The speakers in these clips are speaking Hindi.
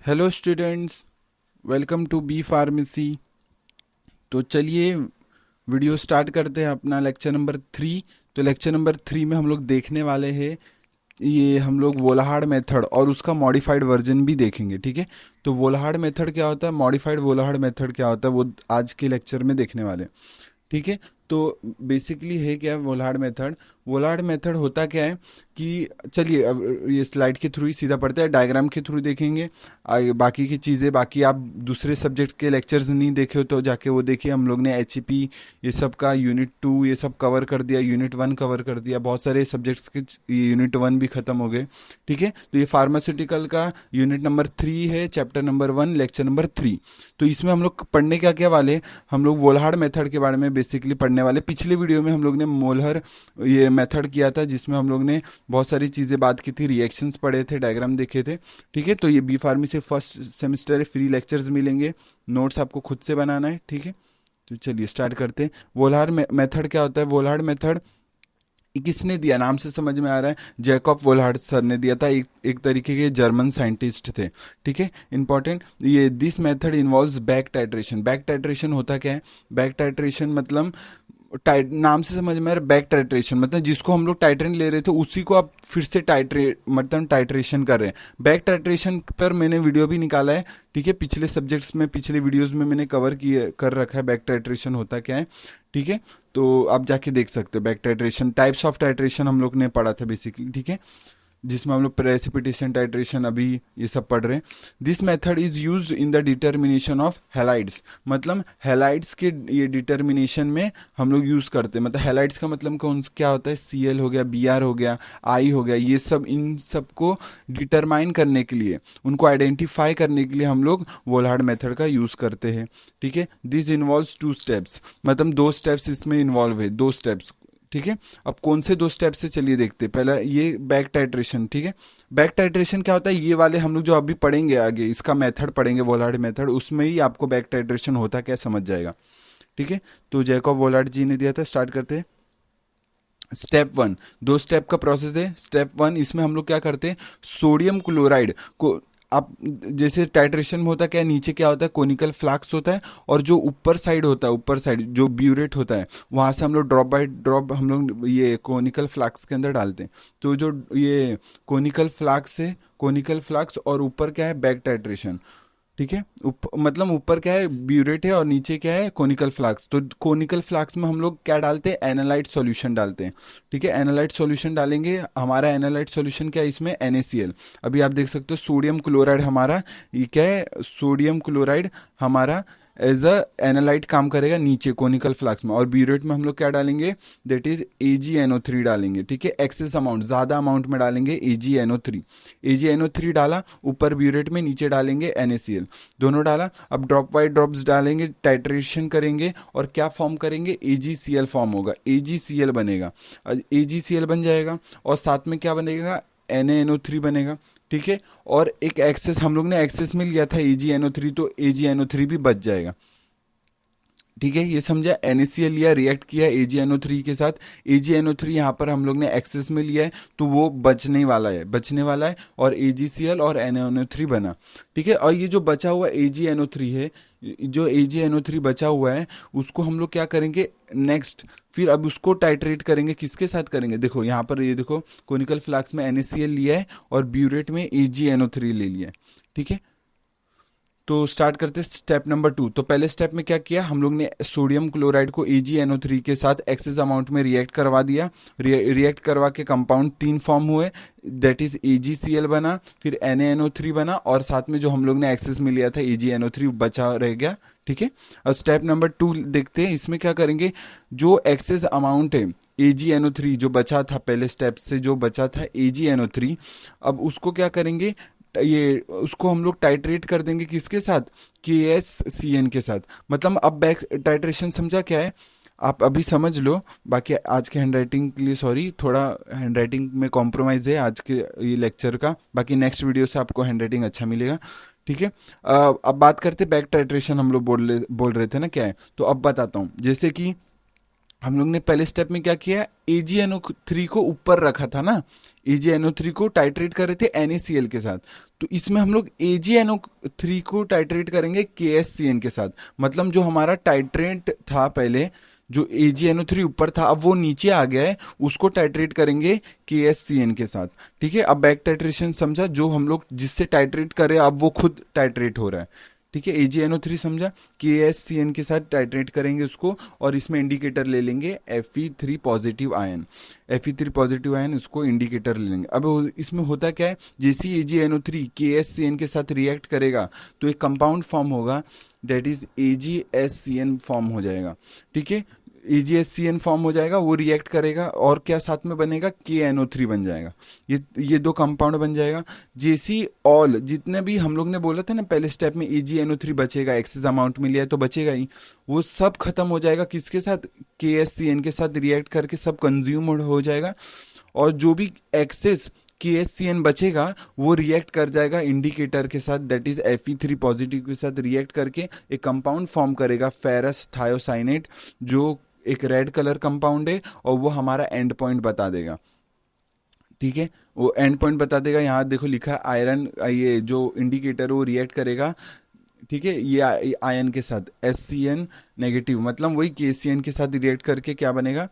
Hello students, welcome to B pharmacy. तो चलिए वीडियो स्टार्ट करते हैं अपना लेक्चर नंबर 3। तो लेक्चर नंबर 3 में हम लोग देखने वाले हैं, ये हम लोग वोलाहार्ड मेथड और उसका मॉडिफाइड वर्जन भी देखेंगे। ठीक है, तो वोलाहार्ड मेथड क्या होता है, मॉडिफाइड वोलाहार्ड मेथड क्या होता है, वो आज के लेक्चर में देखने वाले हैं। ठीक है, तो बेसिकली है क्या वोलाहार्ड मेथड। वोलाहार्ड मेथड होता क्या है कि चलिए अब ये स्लाइड के थ्रू ही सीधा पढ़ते हैं, डायग्राम के थ्रू देखेंगे। आगे बाकी की चीज़ें, बाकी आप दूसरे सब्जेक्ट के लेक्चर्स नहीं देखे हो तो जाके वो देखिए। हम लोग ने एच ये सब का यूनिट 2 ये सब कवर कर दिया, यूनिट 1 कवर कर दिया, बहुत सारे सब्जेक्ट्स के यूनिट 1 भी खत्म हो गए। ठीक है, तो ये फार्मास्यूटिकल का यूनिट नंबर 3 है, चैप्टर नंबर 1, लेक्चर नंबर 3। तो इसमें हम लोग पढ़ने क्या क्या वाले, हम लोग वोलाहार्ड मेथड के बारे में बेसिकली पढ़ने वाले। पिछले वीडियो में हम लोग ने मोलर ये मेथड किया था, जिसमें हम लोग ने बहुत सारी चीज़ें बात की थी, रिएक्शंस पढ़े थे, डायग्राम देखे थे। ठीक है, तो ये बी फार्मी से फर्स्ट सेमेस्टर फ्री लेक्चर्स मिलेंगे, नोट्स आपको खुद से बनाना है। ठीक है, तो चलिए स्टार्ट करते हैं। वोलाहार्ड मेथड क्या होता है। वोलाहार्ड मेथड किसने दिया, नाम से समझ में आ रहा है, जैकब वोलाहार्ड सर ने दिया था। एक तरीके के जर्मन साइंटिस्ट थे। ठीक है, इंपॉर्टेंट ये this method involves back titration. Back titration होता क्या है, बैक टाइट्रेशन मतलब नाम से समझ में आ रहा है, बैक टाइट्रेशन मतलब जिसको हम लोग टाइट्रेन ले रहे थे उसी को आप फिर से मतलब टाइट्रेशन कर रहे हैं। बैक टाइट्रेशन पर मैंने वीडियो भी निकाला है। ठीक है, पिछले सब्जेक्ट्स में, पिछले वीडियोस में मैंने कवर किए कर रखा है बैक टाइट्रेशन होता क्या है। ठीक है, तो आप जाके देख सकते हो back titration, types of titration हम लोग ने पढ़ा था बेसिकली। ठीक है, जिसमें हम लोग प्रेसिपिटेशन टाइट्रेशन अभी ये सब पढ़ रहे हैं। This method is used in the determination of halides. मतलब हेलाइड्स के ये डिटर्मिनेशन में हम लोग यूज करते हैं। मतलब हेलाइड्स का मतलब कौन क्या होता है, Cl हो गया, Br हो गया, आई हो गया, ये सब, इन सब को डिटरमाइन करने के लिए, उनको आइडेंटिफाई करने के लिए हम लोग वोलाहार्ड मेथड का यूज करते हैं। ठीक है, दिस इन्वॉल्व्स 2 स्टेप्स, मतलब 2 स्टेप्स इसमें इन्वॉल्व है, 2 स्टेप्स। ठीक है, अब कौन से 2 स्टेप से चलिए देखते हैं। पहला ये बैक टाइट्रेशन। ठीक है, बैक टाइट्रेशन क्या होता है, ये वाले हम लोग जो अभी पढ़ेंगे आगे, इसका मेथड पढ़ेंगे वोलार्ड मेथड, उसमें ही आपको बैक टाइट्रेशन होता क्या समझ जाएगा। ठीक है, तो जैकब वोलार्ड जी ने दिया था, स्टार्ट करते हैं। स्टेप 1, 2 स्टेप का प्रोसेस है। स्टेप 1, इसमें हम लोग क्या करते हैं, सोडियम क्लोराइड को, आप जैसे टाइट्रेशन में होता है क्या, नीचे क्या होता है, कोनिकल फ्लाक्स होता है, और जो ऊपर साइड होता है, ऊपर साइड जो ब्यूरेट होता है, वहां से हम लोग ड्रॉप बाय ड्रॉप हम लोग ये कोनिकल फ्लाक्स के अंदर डालते हैं। तो जो ये कोनिकल फ्लाक्स है, कोनिकल फ्लाक्स, और ऊपर क्या है, बैक टाइट्रेशन। ठीक है, मतलब ऊपर क्या है, ब्यूरेट है, और नीचे क्या है, कोनिकल फ्लाक्स। तो कोनिकल फ्लाक्स में हम लोग क्या डालते हैं, एनालाइट सॉल्यूशन डालते हैं। ठीक है, एनालाइट सॉल्यूशन डालेंगे। हमारा एनालाइट सॉल्यूशन क्या है, इसमें NaCl। अभी आप देख सकते हो सोडियम क्लोराइड हमारा, ये क्या है, सोडियम क्लोराइड हमारा एज अ एनालाइट काम करेगा नीचे कोनिकल फ्लाक्स में। और ब्यूरेट में हम लोग क्या डालेंगे, दैट इज AgNO3 डालेंगे। ठीक है, एक्सेस अमाउंट, ज्यादा अमाउंट में डालेंगे AgNO3। AgNO3 डाला ऊपर ब्यूरेट में, नीचे डालेंगे NaCl, दोनों डाला। अब ड्रॉप बाई ड्रॉप्स डालेंगे, टाइट्रेशन करेंगे, और क्या फॉर्म करेंगे, AgCl फॉर्म होगा, AgCl बनेगा। AgCl बन जाएगा, और साथ में क्या बनेगा, NaNO3 बनेगा। ठीक है, और एक एक्सेस हम लोग ने एक्सेस में लिया था AgNO3, तो AgNO3 भी बच जाएगा। ठीक है, ये समझा, NaCl लिया, रिएक्ट किया AgNO3 के साथ, AgNO3 यहाँ पर हम लोग ने एक्सेस में लिया है, तो वो बचने वाला है, बचने वाला है, और AgCl और NaNO3 बना। ठीक है, और ये जो बचा हुआ AgNO3 है, जो AgNO3 बचा हुआ है, उसको हम लोग क्या करेंगे नेक्स्ट, फिर अब उसको टाइट्रेट करेंगे, किसके साथ करेंगे, देखो यहाँ पर, ये देखो कोनिकल फ्लाक्स में NaCl लिया है, और ब्यूरेट में AgNO3 ले लिया है। ठीक है, तो स्टार्ट करते स्टेप नंबर 2। तो पहले स्टेप में क्या किया, हम लोग ने सोडियम क्लोराइड को AgNO3 के साथ एक्सेस अमाउंट में रिएक्ट करवा दिया। रिएक्ट करवा के कंपाउंड 3 फॉर्म हुए, दैट इज AgCl बना, फिर NaNO3 बना, और साथ में जो हम लोग ने एक्सेस में लिया था AgNO3 बचा रह गया। ठीक है, और स्टेप नंबर 2 देखते हैं, इसमें क्या करेंगे, जो एक्सेस अमाउंट है AgNO3 जो बचा था, पहले स्टेप से जो बचा था AgNO3, अब उसको क्या करेंगे, ये उसको हम लोग टाइट्रेट कर देंगे, किसके साथ, KSCN के साथ। मतलब अब बैक टाइट्रेशन समझा क्या है, आप अभी समझ लो। बाकी आज के हैंडराइटिंग के लिए सॉरी, थोड़ा हैंडराइटिंग में कॉम्प्रोमाइज़ है आज के ये लेक्चर का, बाकी नेक्स्ट वीडियो से आपको हैंडराइटिंग अच्छा मिलेगा। ठीक है, अब बात करते बैक टाइट्रेशन, हम लोग बोल रहे थे ना क्या है, तो अब बताता हूँ। जैसे कि हम लोग ने पहले स्टेप में क्या किया, AgNO3 को ऊपर रखा था ना, AgNO3 को टाइट्रेट कर रहे थे NaCl के साथ। तो इसमें हम लोग AgNO3 को टाइट्रेट करेंगे KSCN के साथ। मतलब जो हमारा टाइट्रेट था पहले, जो AgNO3 ऊपर था, अब वो नीचे आ गया है, उसको टाइट्रेट करेंगे KSCN के साथ। ठीक है, अब बैक टाइट्रेशन समझा, जो हम लोग जिससे टाइट्रेट करे अब वो खुद टाइट्रेट हो रहा है। ठीक है, AgNO3 समझा, KSCN के साथ टाइट्रेट करेंगे उसको, और इसमें इंडिकेटर ले लेंगे Fe3 positive ion. Fe3 positive ion, उसको इंडिकेटर ले लेंगे। अब इसमें होता क्या है, जैसे ही AgNO3 KSCN के साथ रिएक्ट करेगा तो एक कंपाउंड फॉर्म होगा, डेट इज AgSCN फॉर्म हो जाएगा। ठीक है, AgSCN फॉर्म हो जाएगा, वो रिएक्ट करेगा और क्या साथ में बनेगा, KNO3 बन जाएगा। ये दो कंपाउंड बन जाएगा। जैसी ऑल जितने भी हम लोग ने बोला था ना पहले स्टेप में, AgNO3 बचेगा, एक्सेस अमाउंट में लिया है तो बचेगा ही, वो सब खत्म हो जाएगा किसके साथ, KSCN के साथ रिएक्ट करके सब कंज्यूम हो जाएगा। और जो भी एक्सेस KSCN बचेगा वो रिएक्ट कर जाएगा इंडिकेटर के साथ, दैट इज Fe3 पॉजिटिव के साथ रिएक्ट करके एक कंपाउंड फॉर्म करेगा, फेरस थायोसाइनेट, जो एक रेड कलर कंपाउंड है, और वो हमारा एंड पॉइंट बता देगा। ठीक है, वो एंड पॉइंट बता देगा। यहाँ देखो लिखा है आयरन, ये जो इंडिकेटर वो रिएक्ट करेगा। ठीक है, ये आयन के साथ SCN नेगेटिव, मतलब वही KCN के साथ रिएक्ट करके क्या बनेगा,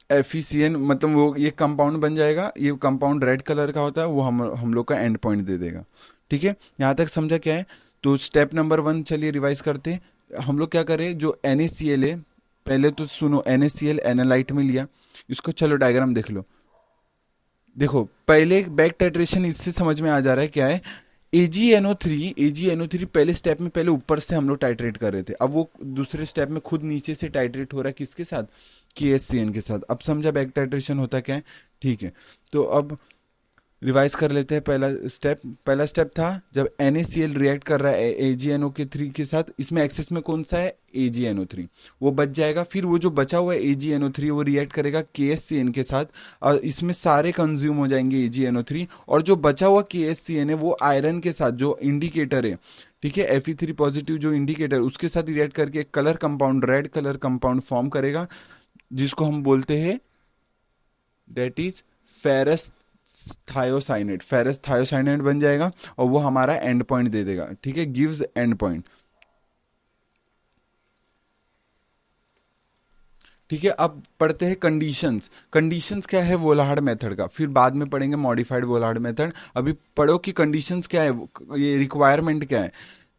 FeCN, मतलब वो ये कंपाउंड बन जाएगा। ये कंपाउंड रेड कलर का होता है, वो हम लोग का एंड पॉइंट दे देगा। ठीक है, यहाँ तक समझा क्या है। तो स्टेप नंबर 1 चलिए रिवाइज करते हैं। हम लोग क्या करें, जो NaCl है, पहले तो सुनो, NaCl एनालाइट में लिया इसको, चलो डायग्राम देख लो। देखो पहले बैक टाइट्रेशन इससे समझ में आ जा रहा है क्या है, AgNO3 पहले स्टेप में पहले ऊपर से हम लोग टाइट्रेट कर रहे थे, अब वो दूसरे स्टेप में खुद नीचे से टाइट्रेट हो रहा है किसके साथ, KSCN के साथ। अब समझा बैक टाइट्रेशन होता क्या है। ठीक है, तो अब रिवाइज कर लेते हैं। पहला स्टेप था जब NaCl रिएक्ट कर रहा है AgNO3 के साथ, इसमें एक्सेस में कौन सा है, AgNO3, वो बच जाएगा। फिर वो जो बचा हुआ है AgNO3 वो रिएक्ट करेगा KSCN के साथ, और इसमें सारे कंज्यूम हो जाएंगे AgNO3, और जो बचा हुआ KSCN है वो आयरन के साथ, जो इंडिकेटर है, ठीक है, Fe3 पॉजिटिव जो इंडिकेटर, उसके साथ रिएक्ट करके एक colour compound, red colour compound form करेगा, जिसको हम बोलते हैं डेट इज फेरस थायोसाइनेट बन जाएगा, और वो हमारा एंड पॉइंट दे देगा। ठीक है, गिव्स एंड पॉइंट। ठीक है, अब पढ़ते हैं कंडीशंस। कंडीशंस क्या है वोलाहार्ड मेथड का, फिर बाद में पढ़ेंगे मॉडिफाइड वोलाहार्ड मेथड। अभी पढ़ो कि कंडीशंस क्या है, ये रिक्वायरमेंट क्या है।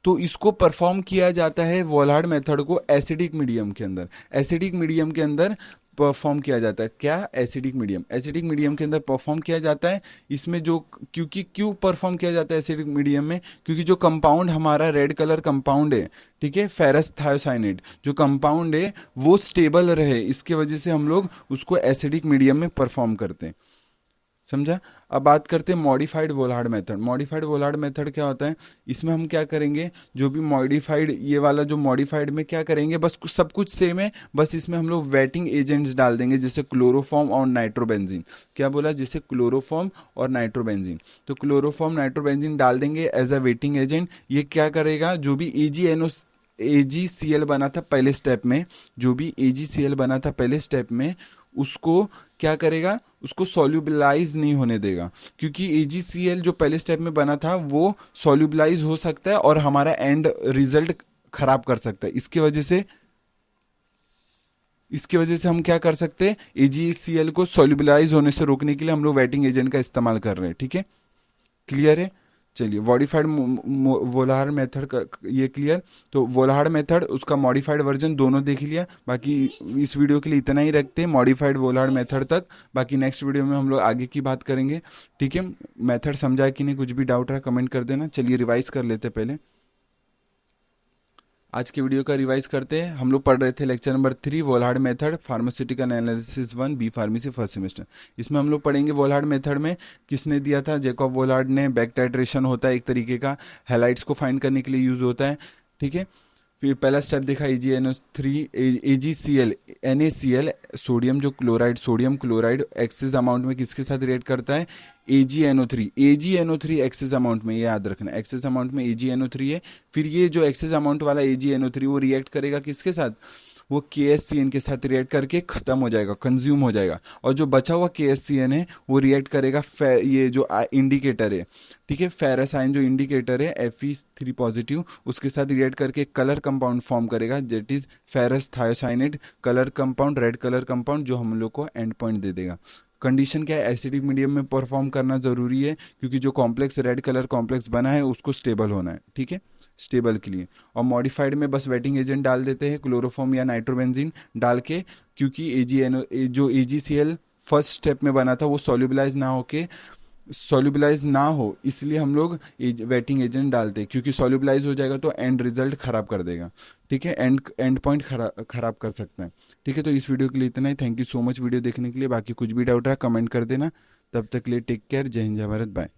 तो इसको परफॉर्म किया जाता है वोलाहार्ड मेथड को एसिडिक मीडियम के अंदर, एसिडिक मीडियम के अंदर परफॉर्म किया जाता है। क्या, एसिडिक मीडियम के अंदर परफॉर्म किया जाता है। इसमें जो, क्योंकि क्यों परफॉर्म किया जाता है एसिडिक मीडियम में, क्योंकि जो कंपाउंड हमारा रेड कलर कंपाउंड है, ठीक है, फेरस थायोसाइनेट जो कंपाउंड है वो स्टेबल रहे, इसके वजह से हम लोग उसको एसिडिक मीडियम में परफॉर्म करते हैं। समझा। अब बात करते हैं मॉडिफाइड वोलाहार्ड मेथड। मॉडिफाइड वोलाहार्ड मेथड क्या होता है, इसमें हम क्या करेंगे, जो भी मॉडिफाइड, ये वाला जो मॉडिफाइड में क्या करेंगे, बस सब कुछ सेम है, बस इसमें हम लोग वेटिंग एजेंट्स डाल देंगे, जैसे क्लोरोफॉर्म और नाइट्रोबेंजीन। क्या बोला, जैसे क्लोरोफॉर्म और नाइट्रोबेंजीन, तो क्लोरोफॉर्म नाइट्रोबेंजीन डाल देंगे एज अ वेटिंग एजेंट। ये क्या करेगा, जो भी AgCl बना था पहले स्टेप में, जो भी AgCl बना था पहले स्टेप में, उसको क्या करेगा, उसको सॉल्यूबलाइज नहीं होने देगा, क्योंकि AgCl जो पहले स्टेप में बना था वो सॉल्यूबलाइज हो सकता है और हमारा एंड रिजल्ट खराब कर सकता है। इसके वजह से हम क्या कर सकते हैं, AgCl को सॉल्यूबलाइज होने से रोकने के लिए हम लोग वेटिंग एजेंट का इस्तेमाल कर रहे हैं। ठीक है, क्लियर है। चलिए, मॉडिफाइड वोलाहार्ड मेथड का ये क्लियर। तो वोलाहार्ड मेथड, उसका मॉडिफाइड वर्जन दोनों देख लिया। बाकी इस वीडियो के लिए इतना ही रखते हैं, मॉडिफाइड वोलाहार्ड मेथड तक। बाकी नेक्स्ट वीडियो में हम लोग आगे की बात करेंगे। ठीक है, मेथड समझा कि नहीं, कुछ भी डाउट रहा कमेंट कर देना। चलिए रिवाइज कर लेते पहले, आज के वीडियो का रिवाइज करते हैं। हम लोग पढ़ रहे थे lecture number 3 Volhard method, pharmaceutical analysis 1 B pharmacy first semester. इसमें हम लोग पढ़ेंगे वोलाहार्ड मेथड में किसने दिया था, जैकब वोलाहार्ड ने। बैक टाइट्रेशन होता है एक तरीके का, हैलाइड्स को फाइंड करने के लिए यूज होता है। ठीक है, फिर पहला स्टेप देखा AgCl NaCl, सोडियम जो chloride, sodium chloride excess amount में किसके साथ रिएक्ट करता है, AgNO3 एक्सेस अमाउंट में, ये याद रखना, एक्सेस अमाउंट में AgNO3 है। फिर ये जो एक्सेस अमाउंट वाला AgNO3 वो रिएक्ट करेगा किसके साथ, वो KHCN के साथ रिएक्ट करके ख़त्म हो जाएगा, कंज्यूम हो जाएगा। और जो बचा हुआ KHCN है वो रिएक्ट करेगा ये जो इंडिकेटर है, ठीक है, फेरस आयन जो इंडिकेटर है Fe3 पॉजिटिव, उसके साथ रिएक्ट करके कलर कंपाउंड फॉर्म करेगा, that is ferrous thiocyanate colour compound, red colour compound, जो हम लोग को एंड पॉइंट दे देगा। कंडीशन क्या है, एसिडिक मीडियम में परफॉर्म करना ज़रूरी है, क्योंकि जो कॉम्प्लेक्स रेड कलर कॉम्प्लेक्स बना है उसको स्टेबल होना है, ठीक है, स्टेबल के लिए। और मॉडिफाइड में बस वेटिंग एजेंट डाल देते हैं, क्लोरोफॉर्म या नाइट्रोबेंजीन डाल के, क्योंकि जो AgCl फर्स्ट स्टेप में बना था वो सॉल्युबलाइज ना हो, इसलिए हम लोग वेटिंग एजेंट डालते हैं, क्योंकि सॉल्युबलाइज हो जाएगा तो एंड रिजल्ट खराब कर देगा, ठीक है, एंड पॉइंट खराब कर सकते हैं, ठीक है। तो इस वीडियो के लिए इतना ही। Thank you so much video देखने के लिए। बाकी कुछ भी डाउट रहा कमेंट कर देना। तब तक के लिए टेक केयर। जय हिंद, जय भारत, बाय।